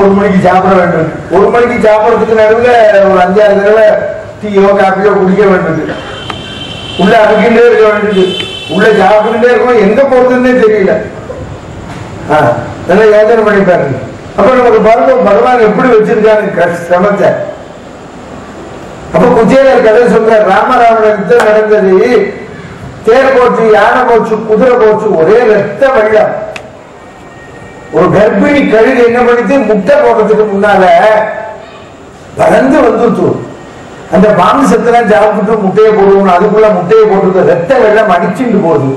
1 மணிக்கு சாப்பிட வேண்டும். 1 மணிக்கு சாப்பிடறதுக்கு நடுவில் ஒரு 5-6 தடவை டீயோ காப்பியோ குடிக்க வேண்டியது. உள்ள அமுக்கிட்டே இருக்க வேண்டியது. உள்ள சாப்பிட்டுட்டே இருக்கோம், எங்க போறதுன்னே தெரியல. நல்லா யோசனை பண்ணி பாருங்க. அப்ப நமக்கு பகவான் எப்படி வச்சிருக்காங்க சிரமத்தை. அப்ப குச்சேலர் கதை சொல்ற ராமராவணன் யுத்தம் நடந்தது. தேர் போச்சு, யானை போச்சு, குதிரை போச்சு, ஒரே ரத்த வெள்ளம். ஒரு கர்ப்பிணி கழுகு என்ன பண்ணிட்டு முட்டை போடுறதுக்கு முன்னால வளர்ந்து வந்துச்சு. அந்த மாமிசத்தெல்லாம் சாப்பிட்டு முட்டையை போடுவோம், அதுக்குள்ள முட்டையை போட்டு ரத்த வெள்ளம் அடிச்சுட்டு போகுது.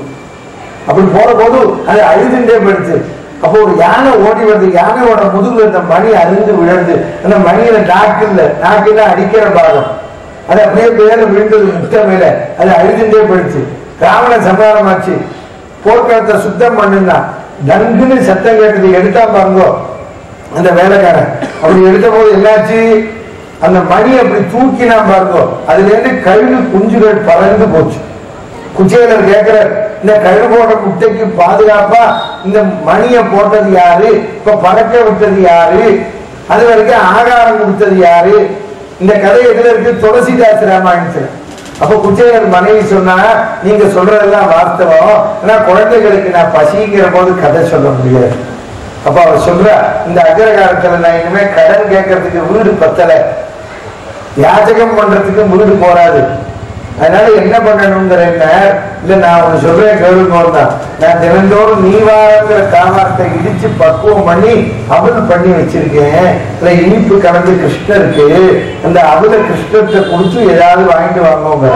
அப்படி போற போது அது அழுதுண்டே போயிடுச்சு. அப்போ ஒரு யானை ஓடி வருது. யானையோட முதுகுல இந்த மணி அருந்து விழுந்து, அந்த மணியில நாக்குல அடிக்கிற பாகம் அது அப்படியே பேர விழுந்தது முட்டை மேல. அது அழுதுண்டே போயிடுச்சு. ராவண சமாதானமாச்சு. போர்க்களத்தை சுத்தம் பண்ணுனா டங்குன்னு சத்தம் கேட்டது. எடுத்தா பாருங்கோ அந்த வேலைக்காரன். அப்படி எடுத்த போது என்னாச்சு, அந்த மணி அப்படி தூக்கினா பாருங்கோ, அதுல இருந்து கழுகு குஞ்சுகள் பறந்து போச்சு. குச்சேலர் கேட்கிற, இந்த கழுகோட முட்டைக்கு பாதுகாப்பா இந்த மணியை போட்டது யாரு, இப்ப பறக்க விட்டது யாரு, அது வரைக்கும் ஆகாரம் கொடுத்தது யாரு? இந்த கதை எதுல இருக்கு? துளசிதாஸ் ராமாயணத்துல. அப்ப குச்சேலர் மனைவி சொன்னா, நீங்க சொல்றதெல்லாம் வாஸ்தவம், ஆனா குழந்தைகளுக்கு நான் பசிங்கிற போது கதை சொல்ல முடியாது. அப்ப அவர் சொல்ற, இந்த அக்ரகாரத்துல நான் இனிமே கடன் கேட்கறதுக்கு வீடு பத்தல, யாச்சகம் பண்றதுக்கு வீடு போறாது, அதனால என்ன பண்ணணுங்கிற என்ன இல்ல, நான் ஒண்ணு சொல்றேன் கேளுங்கோன்னு தான். நான் தினந்தோறும் நீவாரங்கிற காமாரத்தை இடிச்சு பக்குவம் பண்ணி அவல் பண்ணி வச்சிருக்கேன். இல்ல இனிப்பு கலந்து கிருஷ்ணருக்கு, அந்த அவல கிருஷ்ணத்தை கொடுத்து ஏதாவது வாங்கிட்டு வாங்குவோங்க.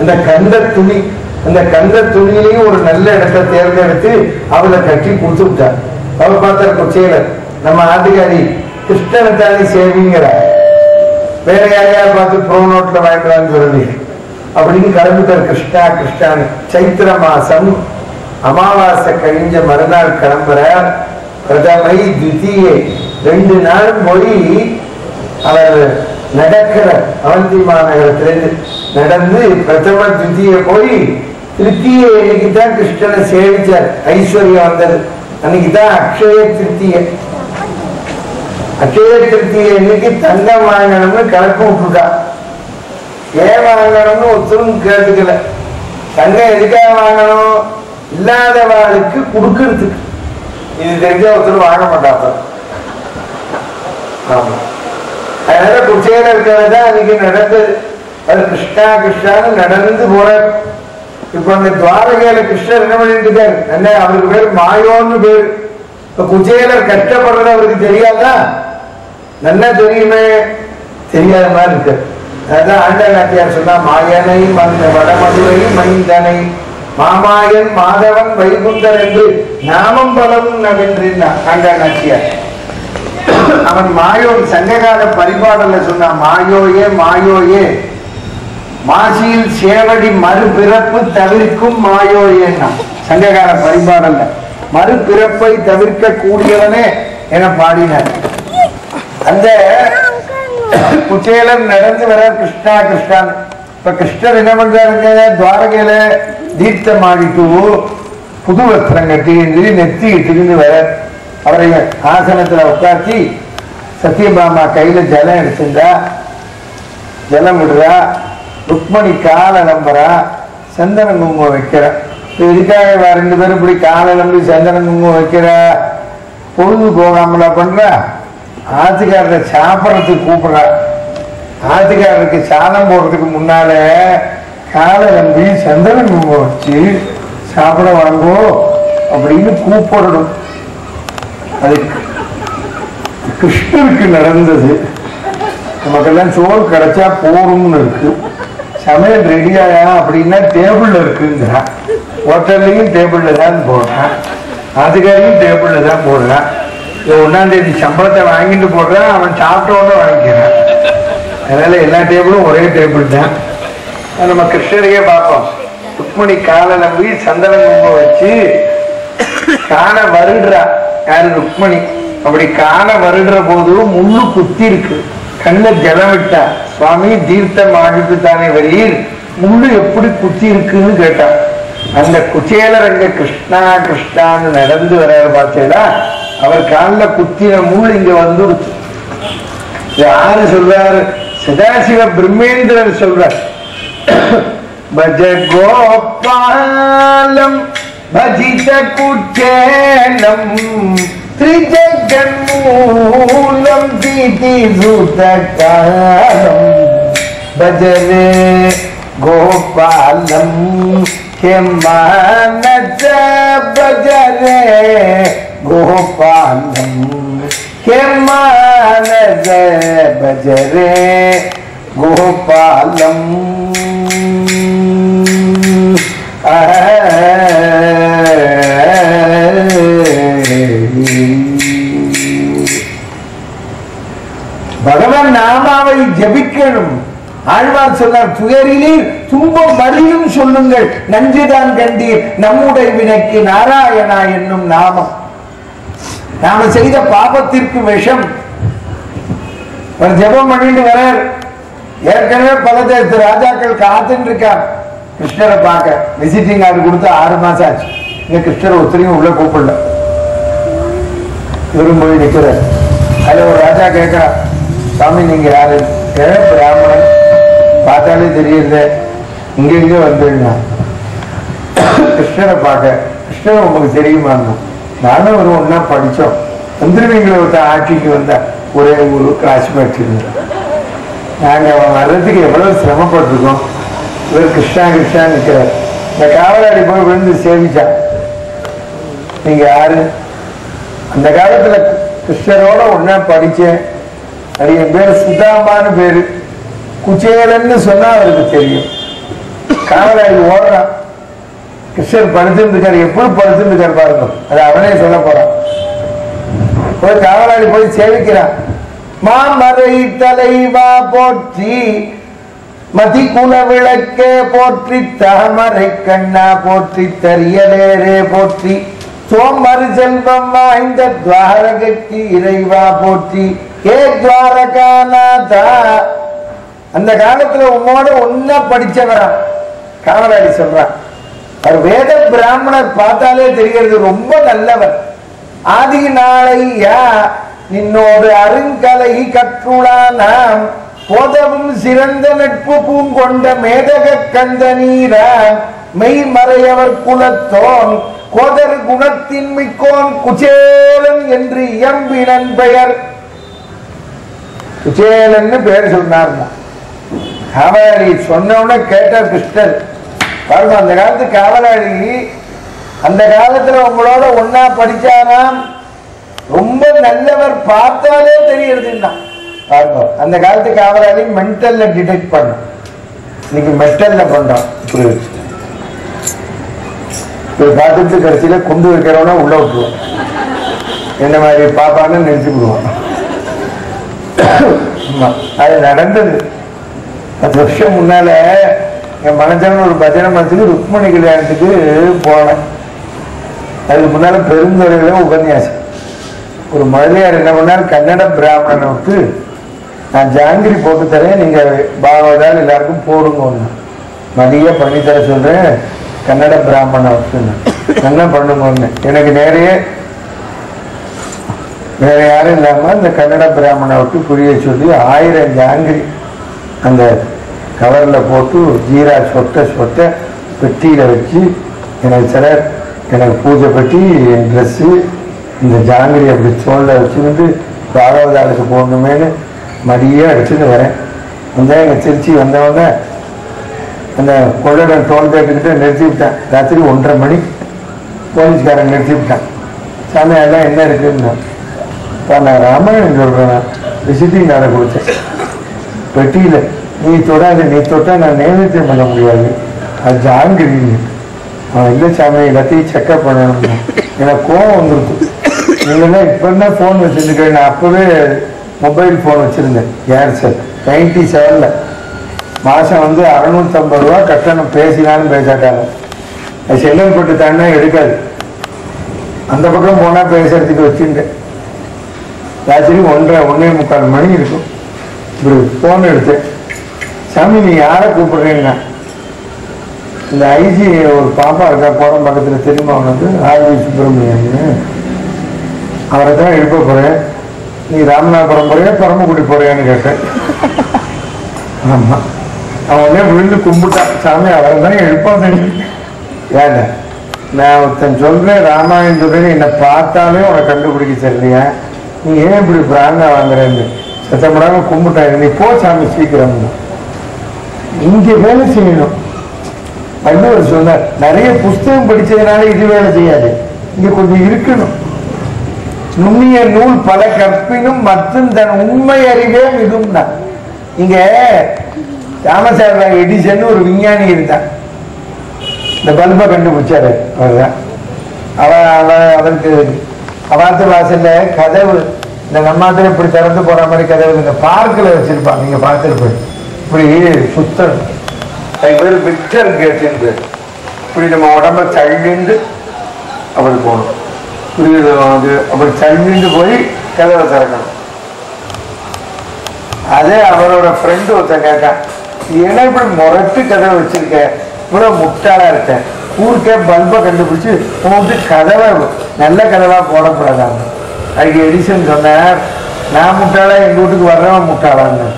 அந்த கந்த துணி, அந்த கந்த துணியிலையும் ஒரு நல்ல இடத்தை தேர்ந்தெடுத்து அவளை கட்டி கொடுத்து விட்டார். அவர் பார்த்தார் குச்சேலர், நம்ம ஆட்டுக்காரி கிருஷ்ணனை தானே சேவிங்கிற, வேற யாரையாவது பார்த்து ப்ரோ நோட்ல வாங்கிட்டு சொல்லி அப்படின்னு கிளம்பிட்டார். கிருஷ்ணா கிருஷ்ணான்னு. சைத்திர மாசம் அமாவாசை கழிஞ்ச மறுநாள் கிளம்புற. பிரதமை துதியை 2 நாளும் போய் அவர் நடக்கிற அவந்தி மாநகரத்திலிருந்து நடந்து பிரதம துதியை போய் திருத்தியை இன்னைக்குதான் கிருஷ்ணனை சேவிச்சார். ஐஸ்வர்யம் வந்தது அன்னைக்குதான் அக்ஷய திருத்தியை. அக்ஷய திருத்தியை இன்னைக்கு தங்கம் வாங்கணும்னு கணக்கு விட்டுருக்கா. ஏன் வாங்கணும்னு ஒருத்தரும் கேட்டுக்கல. தங்கம் எதுக்காக வாங்கணும்? இல்லாதவாளுக்கு கொடுக்கறதுக்கு. இது தெரிஞ்ச ஒருத்தரும் வாங்க மாட்டாங்க. ஆமா, அதனால குச்சேல இருக்கிறதா அன்னைக்கு நடந்தது. அது கிருஷ்ணா கிருஷ்ணான்னு நடந்து போற. இப்ப அந்த துவாரகையில கிருஷ்ணர் என்ன பண்ணிட்டு இருக்காரு? என்ன அவருக்கு பேர் மாயோன்னு பேரு. இப்ப குச்சேலர் கஷ்டப்படுறது அவருக்கு தெரியாதா? நல்லா தெரியுமே, தெரியாத மாதிரி இருக்கு. அதான் ஆண்டாள் நாச்சியார் சொன்னா, மாயனை வடமதுரை மைந்தனை மாமாயன் மாதவன் வைகுந்தர் என்று நாமம் பலம் நவென்றின் ஆண்டாள் நாச்சியார். அவன் மாயோன் சங்ககால பரிபாடல சொன்னா, மாயோயே மாயோயே மாசியில் சேவடி மறுபிறப்பு தவிர்க்கும் மாயோயேன்னா சங்ககால பரிபாடல்ல. மறுபிறப்பை தவிர்க்க கூடியவனே என பாடினார். அந்த குச்சேலன் நடந்து வர கிருஷ்ணா கிருஷ்ணான். இப்ப கிருஷ்ணர் என்ன பண்றாருங்க? துவாரகையில தீர்த்தம் ஆடிட்டு புது வஸ்திரம் கட்டி நெத்தி இட்டுக்கிட்டு வர. அவரை ஆசனத்துல உட்கார்த்தி சத்யபாமா கையில ஜலம் எடுத்துட்டா, ஜலம் விடுறா. ருக்மணி காலை நம்புறா, சந்தன குங்குமம் வைக்கிற. இதுக்காக 2 பேரும் இப்படி காலை நம்பி சந்தன குங்குமம் வைக்கிற. பொழுது போகாமலா பண்ற? ஆத்துக்காரரை சாப்பிட்றதுக்கு கூப்பிடுறா. ஆத்துக்காரருக்கு சாதம் போடுறதுக்கு முன்னால காலை நம்பி சந்தன குங்குமம் வச்சு சாப்பிட வாங்கோ அப்படின்னு கூப்பிடணும். அது கிருஷ்ணருக்கு நடந்தது. நமக்கெல்லாம் சோறு கிடைச்சா போரும்னு இருக்கு. சமையல் ரெடியாயா அப்படின்னா டேபிள்ல இருக்குங்கிறான். ஹோட்டல்லையும் டேபிள்ல தான் போடுறான், அதுக்காரையும் டேபிள்ல தான் போடுறான். 1ஆம் தேதி சம்பளத்தை வாங்கிட்டு போடுறான், அவன் சாப்பிட்டோன்னு வாங்கிக்கிறான். அதனால எல்லா டேபிளும் ஒரே டேபிள் தான். நம்ம கிருஷ்ணரையே பார்ப்போம். ருக்மணி காலை நம்பி சந்தன குங்குமம் வச்சு காண வருடுறா. யாரு? ருக்மணி. அப்படி காண வருடுற போது முள்ளு குத்தி இருக்கு. கண்ணுல ஜலம் விட்டா, சுவாமி தீர்த்தம் ஆடிட்டு தானே வெளியில் முள்ளு எப்படி குத்தி இருக்குன்னு கேட்டான். அந்த குச்சேலர் அங்க கிருஷ்ணா கிருஷ்ணான்னு நடந்து வர பார்த்தேடா, அவர் காலில் குத்தின முள் இங்க வந்துடுச்சு. யாரு சொல்றாரு? சதாசிவ பிரம்மேந்திரர் சொல்றார். பஜ கோபாலம் பஜித குச்சேனம் திரிஜகன்மூலம் தீதி சூதகாலம் பஜரே கோபாலம் ஹேமானஜ பஜரே கோபாலம் ஹேமானஜ பஜரே கோபாலம். பகவான் நாமாவை ஜபிக்கணும். ஆழ்வார் சொன்னார், துயரிலீர் துன்பம் வரியும் சொல்லுங்கள், நன்றுதான் கண்டீர் நம்முடைய வினைக்கு நாராயணா என்னும் நாமம். நாம செய்த பாபத்திற்கு விஷம். ஒரு ஜபம் பண்ணிட்டு வரார். ஏற்கனவே பல தேசத்து ராஜாக்கள் காத்துட்டு இருக்கார் கிருஷ்ணரை பார்க்க. விசிட்டிங் ஆர்டர் கொடுத்து 6 மாசம் ஆச்சு. இங்க கிருஷ்ணரை ஒருத்தரையும் உள்ள கூப்பிடல. இவரும் போய் நிற்கிறார். அதுல ஒரு ராஜா கேட்கிறார், சாமி நீங்க யாரு? பிராமணன், பார்த்தாலே தெரியல, இங்க இங்க வந்துடலாம் கிருஷ்ணரை பார்க்க. கிருஷ்ணர் உங்களுக்கு தெரியுமா? நானும் ஒரு ஒன்னா படிச்சோம். வந்துருவீங்களை ஒருத்தன் ஆட்சிக்கு வந்தா ஒரே ஒரு கிளாஸ்மேட் இருந்தார். நாங்க அவன் வர்றதுக்கு எவ்வளவு சிரமப்பட்டிருக்கோம். இவர் கிருஷ்ணா கிருஷ்ணா நிற்கிறார். இந்த காவலாடி போய் விழுந்து சேவிச்சான். நீங்க யாரு? அந்த காலத்துல கிருஷ்ணரோட ஒன்னா படிச்சேன். அது என் பேரு சுதாமான்னு பேரு. குச்சேலன்னு சொன்னா அவருக்கு தெரியும். காவலாடி ஓடுறான். கிருஷ்ணர் படுத்திருக்காரு. எப்படி படுத்திருக்காரு பாருங்க. அது அவனே சொல்ல போறான். போய் காவலாடி போய் சேவிக்கிறான். மாமரை தலைவா போற்றி, மதி குல விளக்கே போற்றி, தாமரை கண்ணா போற்றி, தரியலேரே போற்றி, சோமரு செல்வம் வாய்ந்த துவாரகைக்கு இறைவா போற்றி, ஏ துவாரகாநாதா. அந்த காலத்துல உன்னோட ஒன்னா படிச்சவரா காவலாடி சொல்றான். அவர் வேத பிராமணர், பார்த்தாலே தெரிகிறது ரொம்ப நல்லவர். ஆதி நாளையா நின்னோடு அருங்கலை கற்றுளானாம், போதவும் சிறந்த நட்பு பூங்கொண்ட மேதக கந்த நீரான், மெய்மறையவர் குலத்தோன் கோதர் குணத்தின் மிக்கோன் குச்சேலன் என்று இயம்பினன் பெயர். குச்சேலன்னு பெயர் சொன்னார். காவலாடி சொன்ன கேட்டார் கிருஷ்ணர். பாருங்க, அந்த காலத்து காவலாடி அந்த காலத்துல உங்களோட ஒன்னா படிச்சாராம், ரொம்ப நல்லவர், பார்த்தாலே தெரியறதுன்னா. பாருங்க, அந்த காலத்து காவலாடி மென்டல்ல டிடெக்ட் பண்ணும். இன்னைக்கு மென்டல்ல பண்றோம். இப்படி பார்த்துட்டு கடைசியில கொண்டு வைக்கிறவனா உள்ள விட்டுருவோம். என்ன மாதிரி பாப்பான்னு நினைச்சு விடுவோம். அது நடந்தது 10 வருஷம் முன்னால. என் மனஜன் ஒரு பஜனை மனசுக்கு ருக்மணி கல்யாணத்துக்கு போனேன். அதுக்கு முன்னால பெருந்துறையில உபன்யாசம். ஒரு முதலியார் என்ன பண்ணார், கன்னட பிராமணனுக்கு நான் ஜாங்கிரி போட்டு தரேன், நீங்க பாவதால் எல்லாருக்கும் போடுங்க. மதிய பண்ணித்தர சொல்றேன் கன்னட பிராமணனுக்கு. என்ன பண்ணுங்க, எனக்கு வேற யாரும் இல்லாம இந்த கன்னட பிராமணனுக்கு புரிய சொல்லி 1000 ஜாங்கிரி அந்த கவர்ல போட்டு ஜீரா சொட்ட சொட்ட பெட்டியில வச்சு, எனக்கு சிலர் எனக்கு பூஜை பெட்டி, என் ட்ரெஸ்ஸு, இந்த ஜாங்கிரி அப்படி தோல்ல வச்சுக்கிட்டு பாகவதாளுக்கு போடணுமேனு மடியே அடிச்சுட்டு வரேன். வந்தா எங்க திருச்சி வந்தவங்க அந்த கொள்ளடன் டோல்கேட்டுக்கிட்ட நிறுத்தி விட்டேன். ராத்திரி 1:30 மணி போலீஸ்காரன் நிறுத்தி விட்டான். சாமி எல்லாம் என்ன இருக்குன்னு நான் ராமாயணம் சொல்றேன். விசிட்டிங் நாளை கொடுத்தேன். பெட்டியில நீ தொடாது, நீ தொட்டா நான் நைவேத்தியம் பண்ண முடியாது, அது ஜாங்கிரி. இல்லை சாமி எல்லாத்தையும் செக்அப் பண்ணணும். எனக்கு கோவம் வந்துருக்கு. நீங்கள்தான் இப்போ தான் ஃபோன் வச்சுருக்கேன். நான் அப்போவே மொபைல் ஃபோன் வச்சுருந்தேன், ஏர்செல் 97ல். மாதம் வந்து 650 ரூபா கட்டணம், பேசினாலும் பேசாட்டாங்க. அது செங்கல்பட்டு தானே எடுக்காது. அந்த பக்கம் போனால் பேசுறதுக்கு வச்சுருந்தேன். ராத்திரி 1:45 மணி இருக்கும். இப்படி ஃபோன் எடுத்தேன். சாமி நீ யாரை கூப்பிடுறீங்கன்னா, இந்த ஐஜி ஒரு பாப்பா இருக்கா கோடம் பக்கத்தில், தெரியுமா உனக்கு? ஆர்வி சுப்பிரமணியன். அவரை தான் எழுப்ப போறேன். நீ ராமநாதபுரம் போறியா பரமக்குடி போறியான்னு கேட்டேன். ஆமா, அவன் உடனே விழுந்து கும்பிட்டான். சாமி அவரை தான் எழுப்பாங்க. ஏன்டா நான் ஒருத்தன் சொல்றேன் ராமாயணம் சொல்றேன், என்னை பார்த்தாலே உனக்கு கண்டுபிடிக்க தெரியலையா, நீ ஏன் இப்படி பிராண்டா வாங்குறேன்னு சத்தப்படாம கும்பிட்டாங்க. நீ போ சாமி சீக்கிரம், இங்க வேலை செய்யணும். வள்ளுவர் சொன்னார், நிறைய புஸ்தகம் படிச்சதுனால இது வேலை செய்யாது, இங்க கொஞ்சம் இருக்கணும். நுண்ணிய நூல் பல கற்பினும் மற்றும் தன் உண்மை அறிவே மிகும் தான். இங்க தாமஸ் ஆல்வா எடிசன் ஒரு விஞ்ஞானி இருந்தான், இந்த பல்பை கண்டுபிடிச்சாரு. அவர்தான் அவருக்கு அவாத்து வாசல்ல கதவு, இந்த நம்மாத்துல இப்படி திறந்து போற மாதிரி கதவு இந்த பார்க்கில் வச்சிருப்பாங்க, நீங்க பார்த்துருப்பேன். இப்படி சுத்தம் பேர் விக்டர் கேட்டு, இப்படி நம்ம உடம்ப தள்ளிண்டு அப்படி போகணும். புரியுது? அப்படி தள்ளிண்டு போய் கதவை திறக்கணும். அதே அவரோட ஃப்ரெண்டு ஒருத்தன் கேட்டான், ஏன்னா இப்படி முரட்டு கதவை வச்சிருக்க, இவ்வளவு முட்டாளா இருக்கேன், ஊருக்கே பல்பை கண்டுபிடிச்சு உங்களுக்கு கதவை நல்ல கதவா போடக்கூடாதாங்க. அதுக்கு எடிசன் சொன்னார், நான் முட்டாளா எங்க வீட்டுக்கு வர்றவன் முட்டாளான்னு.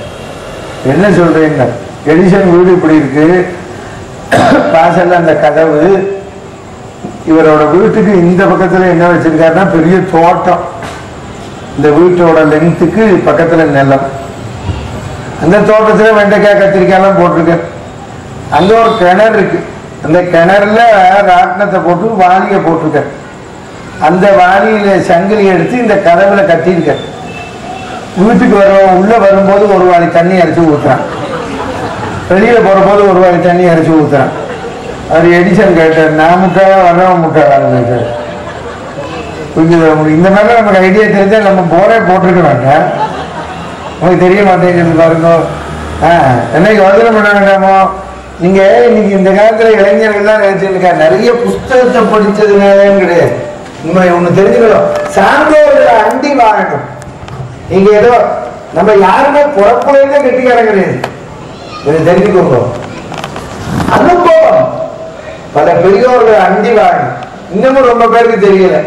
என்ன சொல்றேன்னு, எடிசன் வீடு இப்படி இருக்கு, வாசல்ல அந்த கதவு, இவரோட வீட்டுக்கு இந்த பக்கத்துல என்ன வச்சிருக்காருன்னா பெரிய தோட்டம், இந்த வீட்டோட லென்த்துக்கு பக்கத்துல நிலம், அந்த தோட்டத்துல வெண்டைக்காய் கத்திரிக்காயெல்லாம் போட்டிருக்கு. அங்க ஒரு கிணறு இருக்கு, அந்த கிணறுல ராட்டினத்தை போட்டு வாளியை போட்டிருக்க, அந்த வாளியில சங்கிலி எடுத்து இந்த கதவுல கட்டியிருக்க. வீட்டுக்கு உள்ள வரும்போது ஒரு வாளி தண்ணி அரைச்சி ஊத்துறான், வெளியில போற போது ஒரு வாளி தண்ணி அரைச்சி ஊத்துறான். அவர் எடிசன் கேட்டார், நான் முட்டாளா வர்றவன் முட்டாளான்னு கேட்டார். இந்த மாதிரி நமக்கு ஐடியா தெரிஞ்சா நம்ம போரே போட்டிருக்க வேண்டாம், உங்களுக்கு தெரிய மாட்டேங்கிறது பாருங்க. என்னைக்கு வதனம் பண்ண வேண்டாமோ. நீங்க இன்னைக்கு இந்த காலத்துல இளைஞர்கள் தான் நினைச்சிருக்கா, நிறைய புஸ்தகத்தை படிச்சதுனாலும் கிடையாது. உண்மை ஒண்ணு தெரிஞ்சுக்கணும், சார்ந்தவர்களை அண்டி வாழணும். நீங்க ஏதோ நம்ம யாருமே புறப்புலேயே கெட்டிக்காரன் கிடையாது, இதை தெரிஞ்சுக்கோங்க. அனுபவம், பல பெரியோர்கள் அண்டி வாழணும். இன்னமும் ரொம்ப பேருக்கு தெரியல,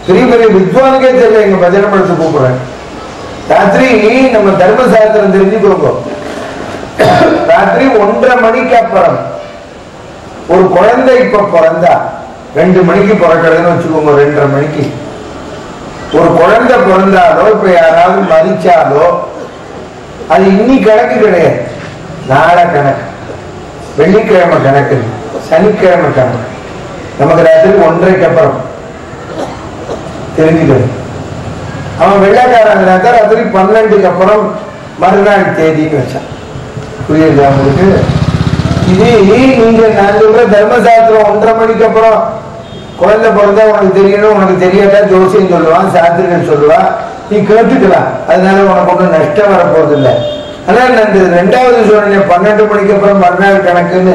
பெரிய பெரிய வித்வானுக்கே தெரியல. எங்க பஜனை படத்தை கூப்பிடுறேன், ராத்திரி நம்ம தர்மசாஸ்திரம் தெரிஞ்சுக்கோங்க. ராத்திரி 1:30 மணிக்கு அப்புறம் ஒரு குழந்தை இப்ப பிறந்தா 2 மணிக்கு பிறக்கிறதுன்னு வச்சுக்கோங்க. 2:30 மணிக்கு ஒரு குழந்தை பிறந்தாலோ இப்ப யாராவது மதிச்சாலோ அது இன்னைக்கு கணக்கு கிடையாது, நாளை கணக்கு, வெள்ளிக்கிழமை கணக்கு, சனிக்கிழமை கணக்கு. நமக்கு ராத்திரி 1:30க்கு அப்புறம் தெரிஞ்சுக்கணும். அவன் வெள்ளைக்காரன் ராத்திரி 12க்கு அப்புறம் மறுநாள் தேதின்னு வச்சான். புரியுதா உங்களுக்கு? இது நீங்க நான் சொல்ற தர்மசாஸ்திரம் 1:30 மணிக்கு அப்புறம் குழந்தை பிறந்தா உனக்கு தெரியணும், உனக்கு தெரியாட்டா ஜோசியம் சொல்லுவான், சாஸ்திரிகள் சொல்லுவா, நீ கேட்டுக்கலாம். அதனால உனக்கு ஒன்றும் நஷ்டம் வரப்போறது இல்லை. ஆனால் நான் 2வது சொன்னேன் 12 மணிக்கு அப்புறம் மறுநாள் கணக்குன்னு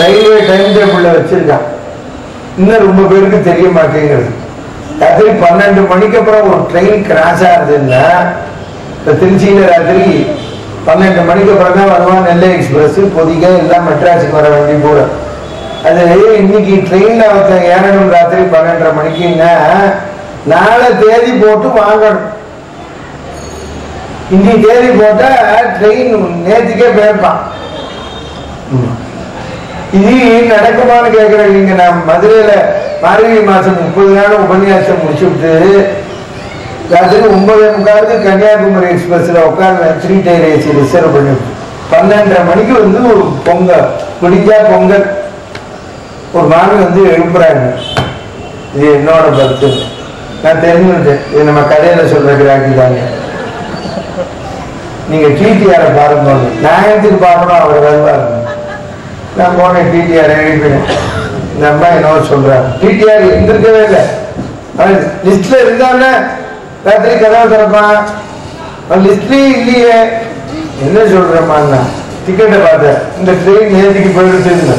ரயில்வே டைம் டேபிள்ல வச்சிருக்கான். இன்னும் ரொம்ப பேருக்கு தெரிய மாட்டேங்கிறது. ராத்திரி 12 மணிக்கு அப்புறம் ஒரு ட்ரெயின் கிராஸ் ஆகுதுன்னா, இப்ப திருச்சியில ராத்திரி 12 மணிக்கு அப்புறம் தான் வருவான் நெல்லை எக்ஸ்பிரஸ், பொதிகை எல்லாம் மெட்ராஸுக்கு வர வேண்டி கூட. அது இன்னைக்கு ட்ரெயின்ல ஒருத்தன் ஏறணும் ராத்திரி 12:30 மணிக்குன்னா நாளை தேதி போட்டு வாங்கணும். இன்னைக்கு தேதி போட்டா ட்ரெயின் நேற்றுக்கே போயிருப்பான். இது நடக்குமான்னு கேட்கிறேன். நீங்க நான் மதுரையில மார்கழி மாசம் 30 நாள் உபன்யாசம் முடிச்சுட்டு ராத்திரி 9:45 கன்னியாகுமரி எக்ஸ்பிரஸ்ல உட்காந்து 3 டயர் ஏசி ரிசர்வ் பண்ணி 12:30 மணிக்கு வந்து ஒரு பொங்கல் முடிஞ்சா பொங்கல் ஒரு மாமி வந்து எழுப்புறாங்க. இது என்னோட பர்த்து, நான் தெரிஞ்சுட்டேன், இது நம்ம கதையில சொல்ற கிராக்கிதாங்க. நீங்க டிடிஆரை பாருங்க, நான் எடுத்துட்டு பார்க்கணும், அவர் வருவாரு. நான் போனேன் டிடிஆர் எழுப்பினேன். இந்த அம்மா என்னவோ சொல்றாங்க, டிடிஆர் எந்திருக்கவே இல்லை, அவன் லிஸ்ட்ல இருந்தானே ராத்திரி கதவை திறப்பான், அவன் லிஸ்ட்லயே இல்லையே. என்ன சொல்றேம்மா, டிக்கெட்டை பார்த்தேன், இந்த ட்ரெயின் நேற்றுக்கு போயிடுச்சு,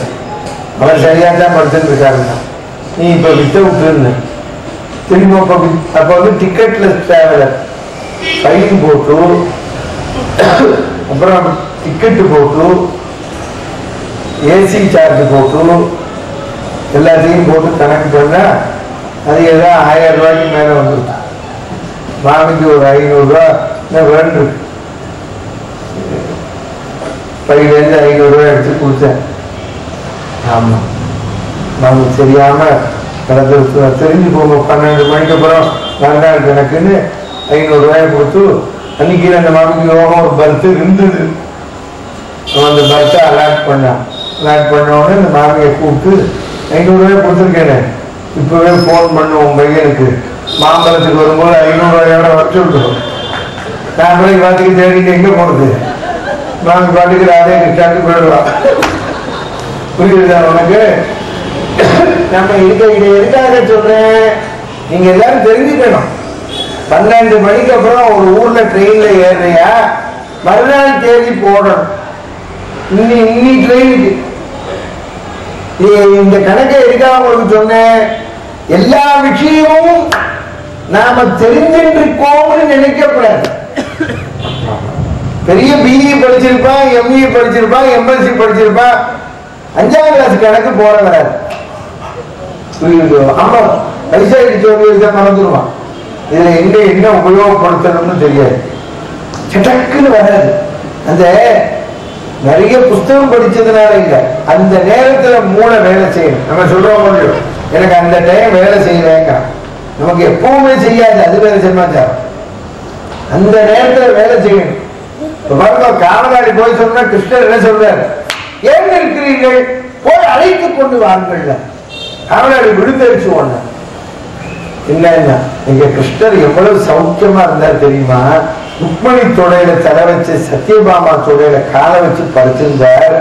அவன் சரியா தான் படுத்துட்டு இருக்காருன்னா, நீ இப்ப விட்ட விட்டுருந்த திரும்ப அப்ப வந்து டிக்கெட்லெஸ் டிராவலர் ஃபைன் போட்டு அப்புறம் டிக்கெட்டு போட்டு ஏசி சார்ஜ் போட்டு எல்லாத்தையும் போட்டு கணக்கு பண்ணா அது ஏதாவது 1000 ரூபாய்க்கு மேலே வந்துருக்கு. மாமிக்கு ஒரு 500 ரூபா வேண்டு பையிலேருந்து 500 ரூபாய் எடுத்து கொடுத்தேன். ஆமாம், நமக்கு தெரியாம நடந்து தெரிஞ்சு போங்க. 12 மணிக்கு அப்புறம் வேண்டாம் எனக்குன்னு 500 ரூபாயை கொடுத்து அன்னைக்கு அந்த மாமிக்கு யோகம் ஒரு பர்த்து இருந்தது. அந்த பர்த்தை அலாட் பண்ணான். அலாட் பண்ண உடனே இந்த மாமியை கூப்பிட்டு 500 ரூபாய் கொடுத்துருக்கேனே, இப்பவே போன் பண்ணுவோம் பையனுக்கு, மாம்பழத்துக்கு வரும்போது 500 ரூபாயோட வச்சு விட்டுரும். நான் போய் பார்த்துக்கு தேடிட்டு எங்க போறது, மாமி பாட்டுக்கு ராதே கிருஷ்ணாக்கு போயிடுவான். புரியுதா உனக்கு? நம்ம இதை எதுக்காக சொல்றேன், நீங்க எல்லாரும் தெரிஞ்சுக்கணும். 12 மணிக்கு அப்புறம் ஒரு ஊர்ல ட்ரெயின்ல ஏறியா, மறுநாள் தேதி போடணும். இன்னி ட்ரெயினுக்கு இந்த கணக்கை எதுக்காக உங்களுக்கு சொன்னேன், எல்லா விஷயமும் நாம தெரிஞ்சிருக்கோம்னு நினைக்கப்படாது. பெரிய பிஇ படிச்சிருப்பான், எம்இ படிச்சிருப்பான், எம்எஸ்சி படிச்சிருப்பான், 5ஆம் கிளாஸ் கணக்கு போட வராது. ஆமா, வயசாயிடுச்சு மறந்துடுவான். இதுல எங்க என்ன உபயோகப்படுத்தணும்னு தெரியாது, சட்டக்குன்னு வராது. அந்த நிறைய புஸ்தகம் படிச்சதுனால இல்ல, அந்த நேரத்துல மூளை வேலை செய்யணும். நம்ம சொல்றோம் முடியும், எனக்கு அந்த டைம் வேலை செய்யறேங்க, நமக்கு எப்பவுமே செய்யாது, அது வேலை சமாச்சாரம். அந்த நேரத்துல வேலை செய்யணும். காவலாடி போய் சொன்னா கிருஷ்ணர் என்ன சொல்றாரு, ஏன் இருக்கிறீர்கள், போய் அழைத்து கொண்டு வாங்கல. காவலாடி விடுதரிச்சு ஒண்ணு என்ன, இங்க கிருஷ்ணர் எவ்வளவு சௌக்கியமா இருந்தார் தெரியுமா? ருக்மணி தொடையில தலை வச்சு சத்யபாமா தொடையில காலை வச்சு பறிச்சிருந்தார்.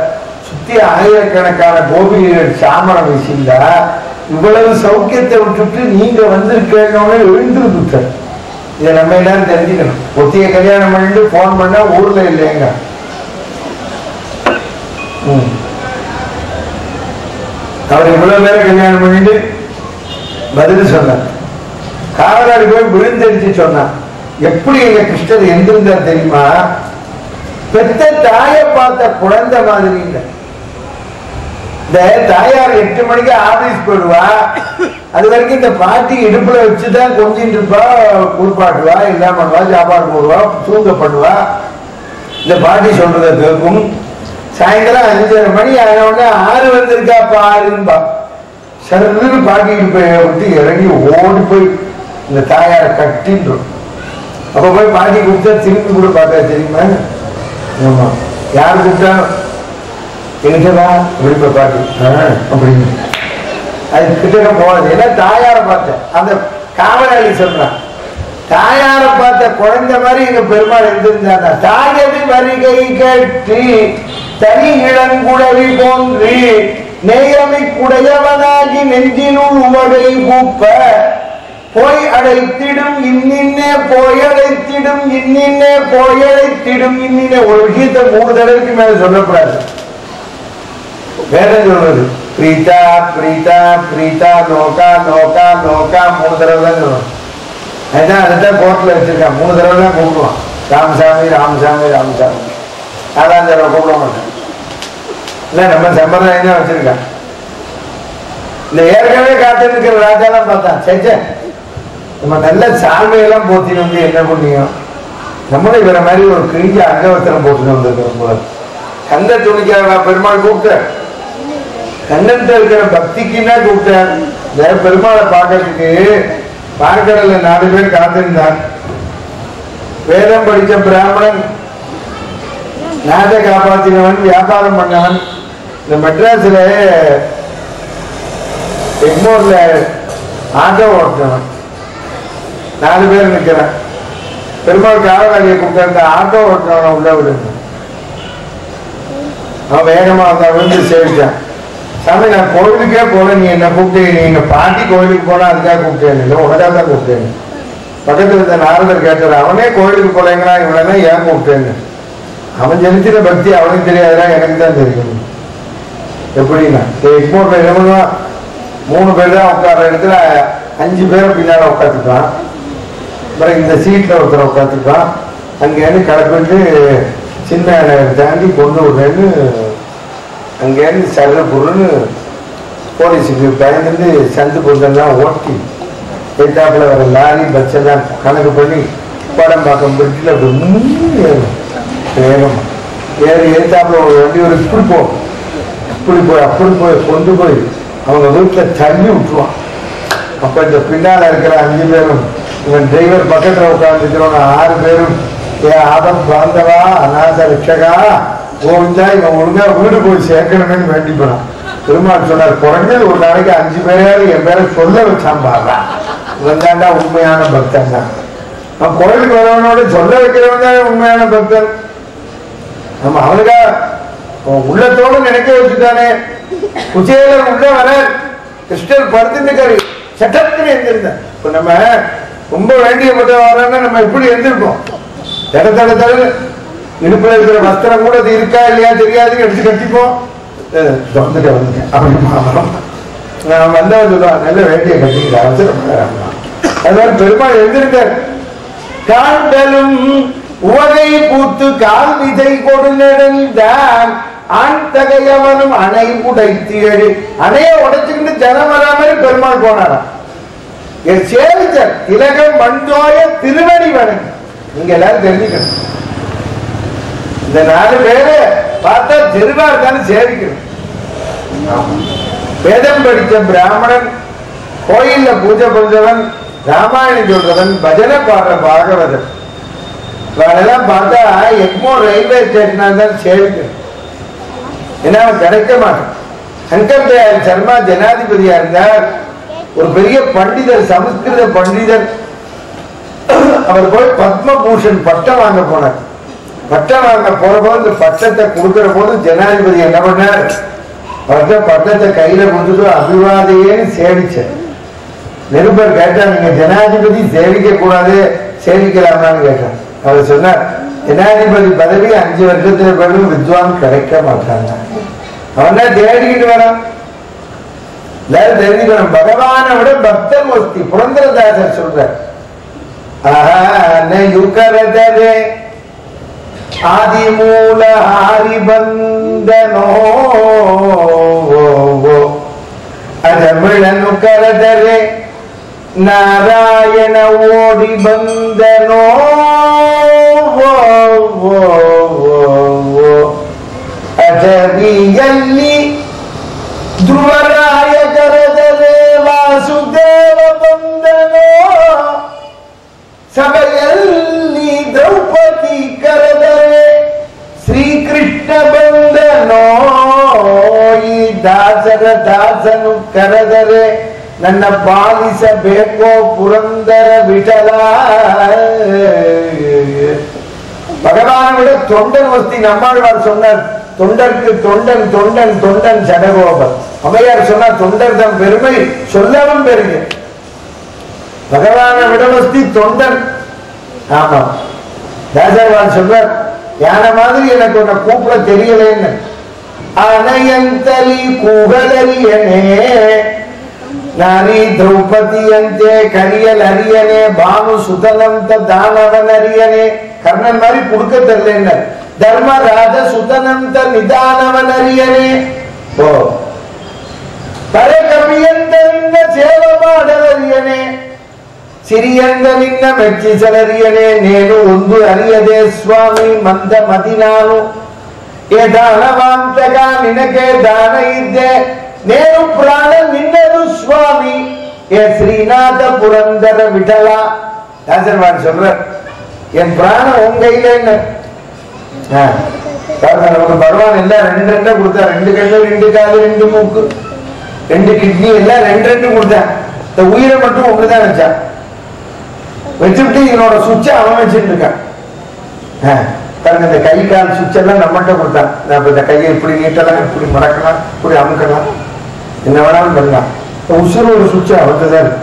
சுத்தி ஆயிரக்கணக்கான கோபிகள் சாமரம் வீசிந்தா. இவ்வளவு சௌக்கியத்தை விட்டுட்டு நீங்க வந்திருக்கோன்னு எழுந்துருந்துட்டார். இதை நம்ம எல்லாரும் தெரிஞ்சுக்கணும். ஒத்திய கல்யாணம் பண்ணிட்டு போன் பண்ணா ஊர்ல இல்லைங்க. அவர் இவ்வளவு பேரை கல்யாணம் பண்ணிட்டு பதில் சொன்னார். காவலாடி போய் விழுந்தடிச்சு சொன்னான். எப்படி எங்க கிருஷ்ணர் எந்திருந்தார் தெரியுமா? பெத்த தாயை பார்த்த குழந்தை மாதிரி இல்லை. இந்த தாயார் 8 மணிக்கு ஆபீஸ் போயிடுவா, அது வரைக்கும் இந்த பாட்டி இடுப்புல வச்சுதான் கொஞ்சிட்டு இருப்பா, குளிப்பாட்டுவா, எல்லாம் பண்ணுவா, சாப்பாடு போடுவா, தூங்க பண்ணுவா. இந்த பாட்டி சொல்றத கேட்கும். சாயந்தரம் 5:30 மணி ஆனவுடனே 6 வந்திருக்கா பாருன்பா. சருன்னு பாட்டி இடுப்பை விட்டு இறங்கி ஓடி போய் இந்த தாயாரை கட்டின்றோம். அப்ப போய் பாட்டி கூப்பிட்டா திரும்பி கூட பார்த்தா தெரியுமா? ஆமா, யாரு கூப்பிட்டா எங்கடா விடுப்ப பாட்டி அப்படின்னு அது கிட்ட போகாது. ஏன்னா தாயாரை பார்த்தேன். அந்த காவலாளி சொல்றான், தாயாரை பார்த்த குழந்தை மாதிரி எங்க பெருமாள் இருந்திருந்தாங்க. தாயது வருகை கட்டி தனி இளங்குடவி போன்றி நேயமை குடையவனாகி நெஞ்சினுள் உவகை பூப்ப போய் அடைத்திடும் இன்னின்னே போயடைத்திடும் இன்னின்னே போயடைத்திடும் இன்னின்னே. ஒரு விஷயத்தை 3 தடவைக்கு மேல சொல்லக்கூடாது. வேதம் சொல்றது பிரீதா பிரீதா பிரீதா நோக்கா நோக்கா நோக்கா 3 தடவை தான் சொல்லணும். அதுதான் அதுதான் கோர்ட்ல வச்சிருக்கான். 3 தடவை தான் கூப்பிடுவான். ராமசாமி ராமசாமி ராமசாமி. 4ஆம் தடவை கூப்பிட மாட்டேன். இல்ல நம்ம சம்பிரதாயம் தான் வச்சிருக்கான். இந்த ஏற்கனவே காத்திருக்கிற ராஜாலாம் பார்த்தான். சே, நம்ம நல்ல சால்வையெல்லாம் போத்தின்னு வந்து என்ன பண்ணியும், நம்மளும் இவர மாதிரி ஒரு கிழிஞ்ச அங்கவஸ்திரம் போட்டுன்னு வந்திருக்கிறோம் போல. கந்த துணிக்காக பெருமாள் கூப்பிட்டார். கண்ணன்ட்ட இருக்கிற பக்திக்குன்னா கூப்பிட்டார். பெருமாளை பார்க்கறதுக்கு பார்க்கடல 4 பேர் காத்திருந்தார். வேதம் படிச்ச பிராமணன், நாட்டை காப்பாற்றினவன், வியாபாரம் பண்ணவன். இந்த மெட்ராஸ்ல எக்மோர்ல ஆட்டோ ஓட்டினவன் 4 பேர் நிற்கிறான். பெருமாள் காவலாளியை கூப்பிட்டு ஆட்டோ ஓட்டினவனை உள்ள விடுங்க. அவன் வேகமா வந்தான், விழுந்து சேவிச்சான். சாமி, நான் கோவிலுக்கே போல, நீ என்ன கூப்பிட்டு, நீங்க பாட்டி கோவிலுக்கு போனா அதுக்காக கூப்பிட்டேன், இல்லை உனக்காக தான் கூப்பிட்டேன். பக்கத்துல இருந்த நாரதர் கேட்டார், அவனே கோவிலுக்கு போலங்களா, இவனா ஏன் கூப்பிட்டேன்னு. அவன் ஜனிச்சிட பக்தி அவனுக்கு தெரியாதுடா, எனக்கு தான் தெரியும். எப்படின்னா எக்மோர்ல என்ன பண்ணுவான், 3 பேர் தான் உட்கார்ற இடத்துல 5 பேரை பின்னால உட்காந்துப்பான். அப்புறம் இந்த சீட்ல ஒருத்தர் உட்காந்துப்பான். அங்கேருந்து கிளப்பிட்டு சின்ன தாண்டி கொண்டு விடுறேன்னு அங்கேருந்து சர்ற பொருள்னு போலீஸுக்கு பயந்துட்டு சந்து பொருளெல்லாம் ஓட்டி எய்தாப்புல வர லாரி பஸ் எல்லாம் கணக்கு பண்ணி படம் பார்க்க பிடிச்சிட்டு அப்படி ஏறும் வேகம் ஏறி எய்தாப்புல ஒரு வண்டி ஒரு இப்படி போய் கொண்டு போய் அவங்க வீட்டுல தள்ளி விட்டுருவான். அப்ப இந்த பின்னால இருக்கிற 5 பேரும் இவன் டிரைவர் பக்கத்துல உட்கார்ந்துக்கிறவங்க 6 பேரும் ஏன் ஆதம் பாந்தவா அநாத ரட்சகா கோவிந்தா இவன் ஒழுங்கா வீடு போய் சேர்க்கணும்னு வேண்டி போனான். பெருமாள் சொன்னார், குறைஞ்சது ஒரு நாளைக்கு 5 பேரையாவது என் பேரை சொல்ல வச்சான் பாடுறா. இவன் தாண்டா உண்மையான பக்தன் தான். அவன் கோயிலுக்கு வரவனோட சொல்ல வைக்கிறவன் தான் உண்மையான பக்தன். நம்ம அவனுக்கா உள்ளத்தோடு நினைக்க வச்சுட்டானே. குச்சேலர் உள்ள வர கிருஷ்ணர் படுத்துட்டு சட்டத்துன்னு எழுந்திருந்தேன். இப்ப நம்ம ரொம்ப வேண்டியப்பட்ட வரன்னா நம்ம எப்படி எழுந்திருப்போம்? தட இடுப்புல இருக்கிற வஸ்திரம் கூட அது இருக்கா இல்லையா தெரியாது எடுத்து கட்டிப்போம். வந்துட்டேன் அப்படின்னு நான் வந்தவன் சொல்லுவான், நல்ல வேண்டிய கட்டிக்கிற அவசரம். அதனால பெருமாள் எழுந்திருக்கார். காண்டலும் உவகை பூத்து கால் விதை கொடுந்தான் ஆண் தகையவனும் அணை உடைத்து எழு அணைய உடைச்சுக்கிட்டு ஜனம் வரா மாதிரி பெருமாள் போனாராம். என் சேவிச்சர் திலகம் மண்தோய திருவடி வணங்கி. நீங்க எல்லாரும் தெரிஞ்சுக்கணும், இந்த 4 பேரு பார்த்தா தெருவா இருக்கான்னு சேவிக்கணும். வேதம் படித்த பிராமணன், கோயில்ல பூஜை பண்றவன், ராமாயணம் சொல்றவன், பஜனை பாடுற பாகவதன், அதெல்லாம் பார்த்தா எக்மோ ரயில்வே ஸ்டேஷனா தான் சேவிக்கணும். ஏன்னா கிடைக்க மாட்டான். சங்கர் தயாள் சர்மா ஜனாதிபதியா இருந்தார். ஒரு பெரிய பண்டிதர், சமஸ்கிருத பண்டிதர். அவர் போய் பத்மபூஷன் பட்டம் வாங்க போனார். பட்டம் வாங்க போற போது இந்த பட்டத்தை கொடுக்கிற போது ஜனாதிபதி என்ன பண்ணார், அவர்கிட்ட பட்டத்தை கையில கொடுத்துட்டு அபிவாதையேன்னு சேவிச்சார். நிருபர் கேட்டா, நீங்க ஜனாதிபதி சேவிக்க கூடாது, சேவிக்கலாமான்னு கேட்டார். அவர் சொன்னார், ஜனாதிபதி பதவி 5 வருஷத்துல போய் வித்வான் கிடைக்க மாட்டாங்க. அவன் தான் தேடிக்கிட்டு வரான். எல்லாரும் தெரிஞ்சுக்கணும், பகவானை விட பக்தன் ஒஸ்தி. புரந்தரதாசர் சொல்றார், யுகரதரே ஆதிமூல ஹரிபந்தனோ அதமிழனு கரதரே ನಾರಾಯಣ ಓಡಿ ಬಂದನೋ ಅಟವಿಯಲ್ಲಿ ಧ್ರುವರಾಯ ಕರೆದರೆ ವಾಸುದೇವ ಬಂದನೋ ಸಭೆಯಲ್ಲಿ ದ್ರೌಪದಿ ಕರೆದರೆ ಶ್ರೀಕೃಷ್ಣ ಬಂದನೋ ಈ ದಾಸರ ದಾಸನು ಕರೆದರೆ ನನ್ನ ಪಾಲಿಸಬೇಕೋ ಪುರಂದರ ವಿಠಲ. பகவானை விட தொண்டன் வஸ்தி. நம்மாழ்வார் சொன்னார், தொண்டருக்கு தொண்டன் தொண்டன் தொண்டன் சடகோபர். அம்மையார் சொன்னார், தொண்டர் தம் பெருமை சொல்லவும் பெருங்க. பகவானை விட வஸ்தி தொண்டன். ஆமா, தாசர்வான் சொல்றார், யானை மாதிரி எனக்கு உன்னை கூப்பிட தெரியலேன்னு. அணையந்தலி குகலரியனே ನಾರಿ ದ್ರೌಪದಿಯಂತೆ ಕರಿಯಲ್ ಅರಿಯನೆ ಬಾನು ಸುತನಂತ ದಾನವನ ಅರಿಯನೆ. ಕರ್ಣನ್ மாதிரி ಕುಡುಕ ತರಲೇನ. ಧರ್ಮರಾಜ ಸುತನಂತ ನಿಧಾನವನ ಅರಿಯನೆ. ಓ ಪರೆ ಕವಿಯಂತ ನಿನ್ನ ಸೇವ ಮಾಡಲರಿಯನೆ. ಸಿರಿಯಂದ ನಿನ್ನ ಮೆಚ್ಚಿಸಲರಿಯನೆ. ನೇನು ಒಂದು ಅರಿಯದೆ ಸ್ವಾಮಿ ಮಂದ ಮದಿ ನಾನು. ಏ ದಾನವಾಂತಕ ನಿನಗೆ ದಾನ ಇದ್ದೆ. నేను ప్రాణం నిన్నదు స్వామి ఏ శ్రీనాథ పురందర విఠల. దాసర్వాడు சொல்றார், என் பிராணம் உன் கையில என்ன. நமக்கு பகவான் எல்லாம் 2 கொடுத்தா. 2 கண்ணு, 2 காது, 2 மூக்கு, 2 கிட்னி எல்லாம் 2 கொடுத்தான். இந்த உயிரை மட்டும் ஒண்ணுதான் வச்சான். வச்சுட்டு இதனோட சுவிட்ச அவன் வச்சுட்டு இருக்கான். பாருங்க, இந்த கை கால் சுவிட்ச் எல்லாம் நம்மகிட்ட கொடுத்தான். இந்த கையை இப்படி நீட்டலாம், இப்படி மடக்கலாம், இப்படி அமுக்கலாம், என்ன வேணாலும் பண்ணலாம். உசுறு ஒரு சுவிட்ச் அவர்தான் இருக்கு.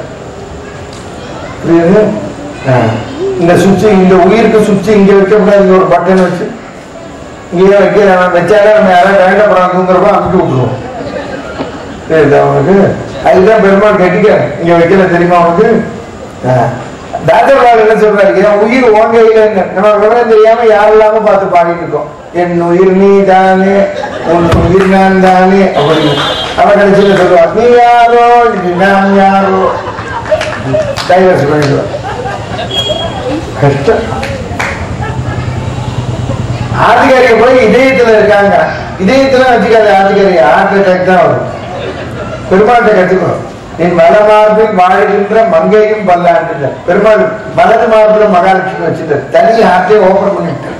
இந்த சுவிட்ச், இந்த உயிருக்கு சுவிட்ச் இங்க வைக்கக்கூடாது. இங்க ஒரு பட்டன் வச்சு இங்கே வைக்க வச்சாலே நம்ம யாராவது வேண்டப்படாதுங்கிறப்ப அமுக்கி விட்டுருவோம். அவனுக்கு அதுதான் பெருமாள் கட்டிக்க இங்க வைக்கல தெரியுமா அவனுக்கு. தாசர்வாள் என்ன சொல்றாரு, என் உயிர் உன் கையில என்ன. நம்ம விவரம் தெரியாம யாரெல்லாம பார்த்து பாடிட்டு இருக்கோம். என் உயிர் நீ தானே, உன் உயிர் நான் தானே அப்படின்னு. அவன் கடைசியில சொல்லுவான், நீ யாரோ இது நான் யாரோ. டைவர்ஸ் பண்ணிடுவார். கஷ்டம். ஆதிகாரியை போய் இதயத்துல இருக்காங்க, இதயத்துல வச்சுக்காத ஆதிகாரி ஹார்ட் அட்டாக் தான் வரும். பெருமாள்கிட்ட கத்துக்கணும். நீ மலமார்பில் வாழ்கின்ற மங்கையும் பல்லாண்டு. பெருமாள் வலது மார்பில் மகாலட்சுமி வச்சுட்டு தனி ஹார்ட்டே ஓபன் பண்ணிட்டு